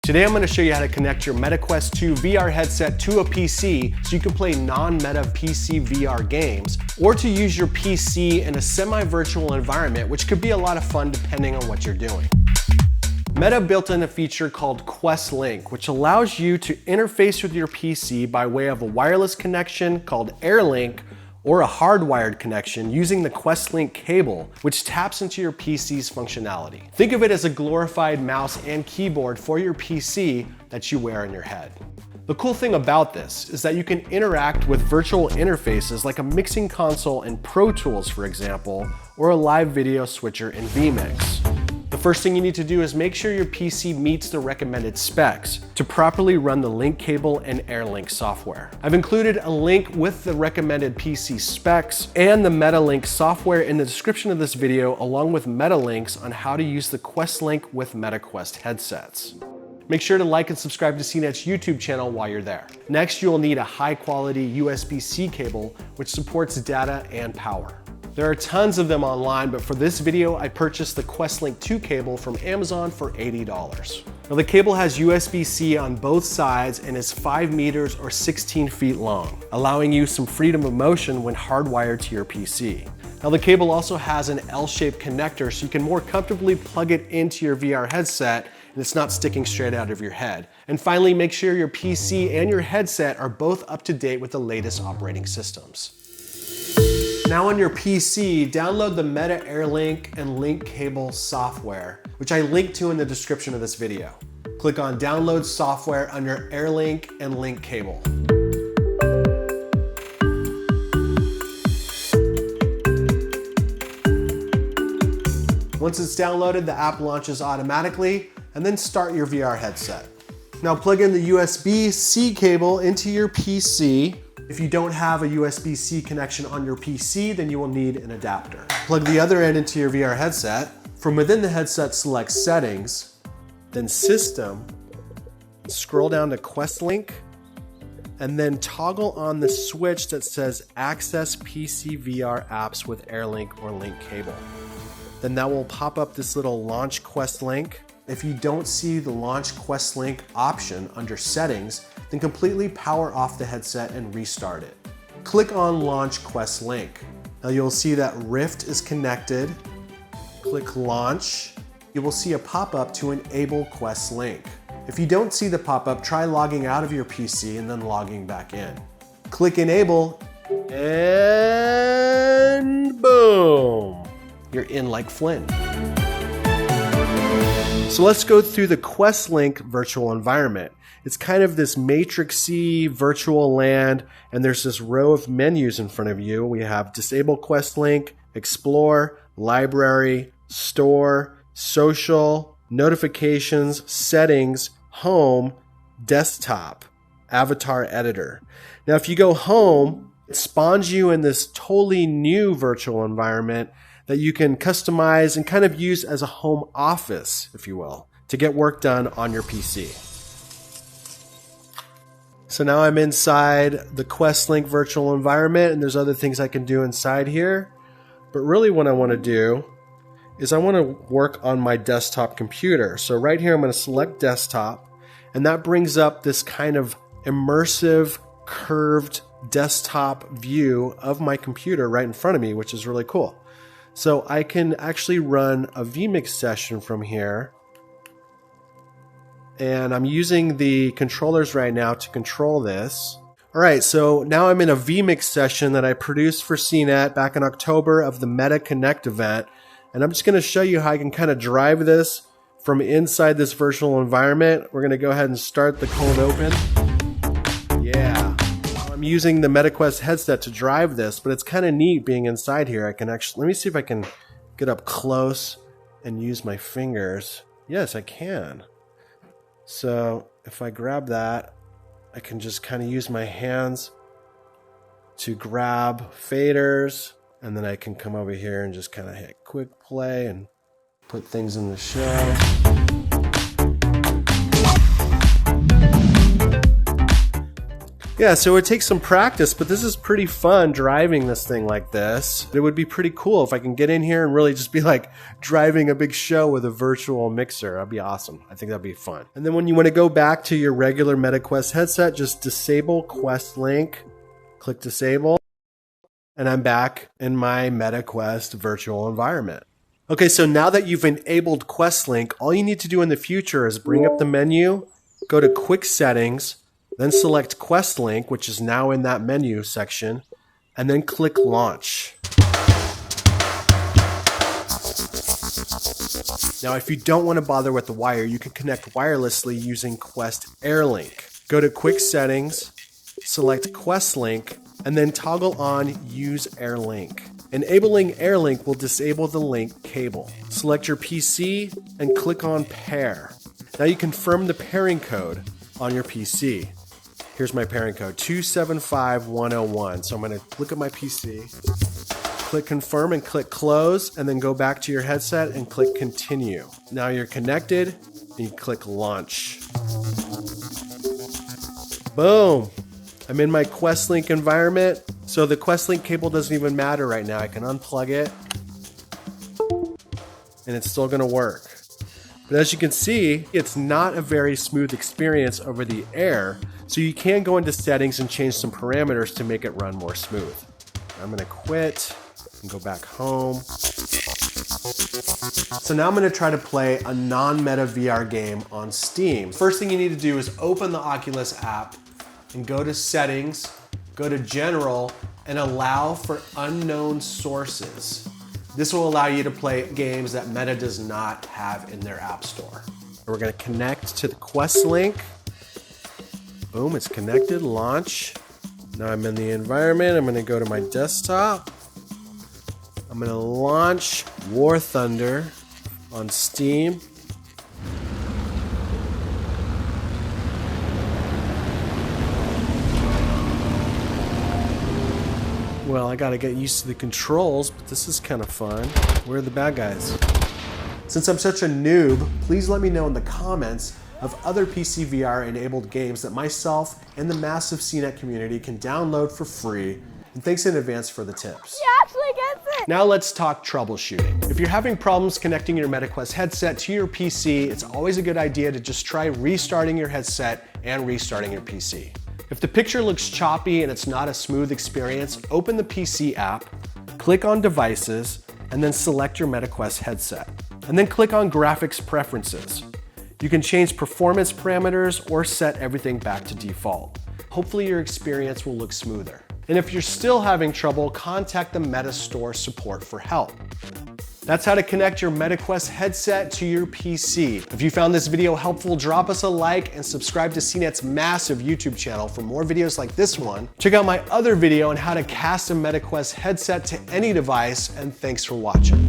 Today I'm going to show you how to connect your Meta Quest 2 VR headset to a PC so you can play non-Meta PC VR games, or to use your PC in a semi-virtual environment, which could be a lot of fun depending on what you're doing. Meta built in a feature called Quest Link, which allows you to interface with your PC by way of a wireless connection called AirLink, or a hardwired connection using the Quest Link cable, which taps into your PC's functionality. Think of it as a glorified mouse and keyboard for your PC that you wear on your head. The cool thing about this is that you can interact with virtual interfaces like a mixing console in Pro Tools, for example, or a live video switcher in vMix. The first thing you need to do is make sure your PC meets the recommended specs to properly run the Link cable and AirLink software. I've included a link with the recommended PC specs and the MetaLink software in the description of this video, along with meta links on how to use the Quest Link with MetaQuest headsets. Make sure to like and subscribe to CNET's YouTube channel while you're there. Next, you'll need a high-quality USB-C cable, which supports data and power. There are tons of them online, but for this video, I purchased the Quest Link 2 cable from Amazon for $80. Now the cable has USB-C on both sides and is 5 meters or 16 feet long, allowing you some freedom of motion when hardwired to your PC. Now the cable also has an L-shaped connector so you can more comfortably plug it into your VR headset and it's not sticking straight out of your head. And finally, make sure your PC and your headset are both up to date with the latest operating systems. Now on your PC, download the Meta AirLink and Link cable software, which I link to in the description of this video. Click on Download Software under AirLink and Link cable. Once it's downloaded, the app launches automatically, and then start your VR headset. Now plug in the USB-C cable into your PC. If you don't have a USB-C connection on your PC, then you will need an adapter. Plug the other end into your VR headset. From within the headset, select Settings, then System, scroll down to Quest Link, and then toggle on the switch that says Access PC VR Apps with AirLink or Link cable. Then that will pop up this little Launch Quest Link. If you don't see the Launch Quest Link option under Settings, then completely power off the headset and restart it. Click on Launch Quest Link. Now you'll see that Rift is connected. Click Launch. You will see a pop-up to enable Quest Link. If you don't see the pop-up, try logging out of your PC and then logging back in. Click Enable, and boom! You're in like Flynn. So let's go through the Quest Link virtual environment. It's kind of this matrixy virtual land, and there's this row of menus in front of you. We have Disable Quest Link, Explore, Library, Store, Social, Notifications, Settings, Home, Desktop, Avatar Editor. Now if you go Home, it spawns you in this totally new virtual environment that you can customize and kind of use as a home office, if you will, to get work done on your PC. So now I'm inside the Quest Link virtual environment, and there's other things I can do inside here. But really what I want to do is I want to work on my desktop computer. So right here I'm going to select Desktop, and that brings up this kind of immersive, curved desktop view of my computer right in front of me, which is really cool. So I can actually run a vMix session from here. And I'm using the controllers right now to control this. All right, so now I'm in a vMix session that I produced for CNET back in October of the Meta Connect event. And I'm just going to show you how I can kind of drive this from inside this virtual environment. We're going to go ahead and start the cold open. Yeah. I'm using the MetaQuest headset to drive this, but it's kind of neat being inside here. I can actually, let me see if I can get up close and use my fingers. Yes, I can. So if I grab that, I can just kind of use my hands to grab faders, and then I can come over here and just kind of hit quick play and put things in the show. Yeah, so it takes some practice, but this is pretty fun driving this thing like this. It would be pretty cool if I can get in here and really just be like driving a big show with a virtual mixer. That'd be awesome. I think that'd be fun. And then when you want to go back to your regular MetaQuest headset, just disable Quest Link, click disable, and I'm back in my MetaQuest virtual environment. Okay, so now that you've enabled Quest Link, all you need to do in the future is bring up the menu, go to Quick Settings, then select Quest Link, which is now in that menu section, and then click Launch. Now, if you don't want to bother with the wire, you can connect wirelessly using Quest AirLink. Go to Quick Settings, select Quest Link, and then toggle on Use AirLink. Enabling AirLink will disable the link cable. Select your PC and click on Pair. Now you confirm the pairing code on your PC. Here's my pairing code, 275101. So I'm going to look at my PC, click confirm and click close, and then go back to your headset and click continue. Now you're connected and you click launch. Boom. I'm in my Quest Link environment. So the Quest Link cable doesn't even matter right now. I can unplug it and it's still going to work. But as you can see, it's not a very smooth experience over the air. So you can go into settings and change some parameters to make it run more smooth. I'm going to quit and go back home. So now I'm going to try to play a non-meta VR game on Steam. First thing you need to do is open the Oculus app and go to settings, go to general, and allow for unknown sources. This will allow you to play games that Meta does not have in their app store. We're going to connect to the Quest Link. Boom, it's connected, launch. Now I'm in the environment. I'm going to go to my desktop. I'm going to launch War Thunder on Steam. Well, I gotta get used to the controls, but this is kind of fun. Where are the bad guys? Since I'm such a noob, please let me know in the comments of other PC VR enabled games that myself and the massive CNET community can download for free. And thanks in advance for the tips. He actually gets it! Now let's talk troubleshooting. If you're having problems connecting your MetaQuest headset to your PC, it's always a good idea to just try restarting your headset and restarting your PC. If the picture looks choppy and it's not a smooth experience, open the PC app, click on Devices, and then select your MetaQuest headset. And then click on Graphics Preferences. You can change performance parameters or set everything back to default. Hopefully your experience will look smoother. And if you're still having trouble, contact the Meta Store support for help. That's how to connect your MetaQuest headset to your PC. If you found this video helpful, drop us a like and subscribe to CNET's massive YouTube channel for more videos like this one. Check out my other video on how to cast a MetaQuest headset to any device, and thanks for watching.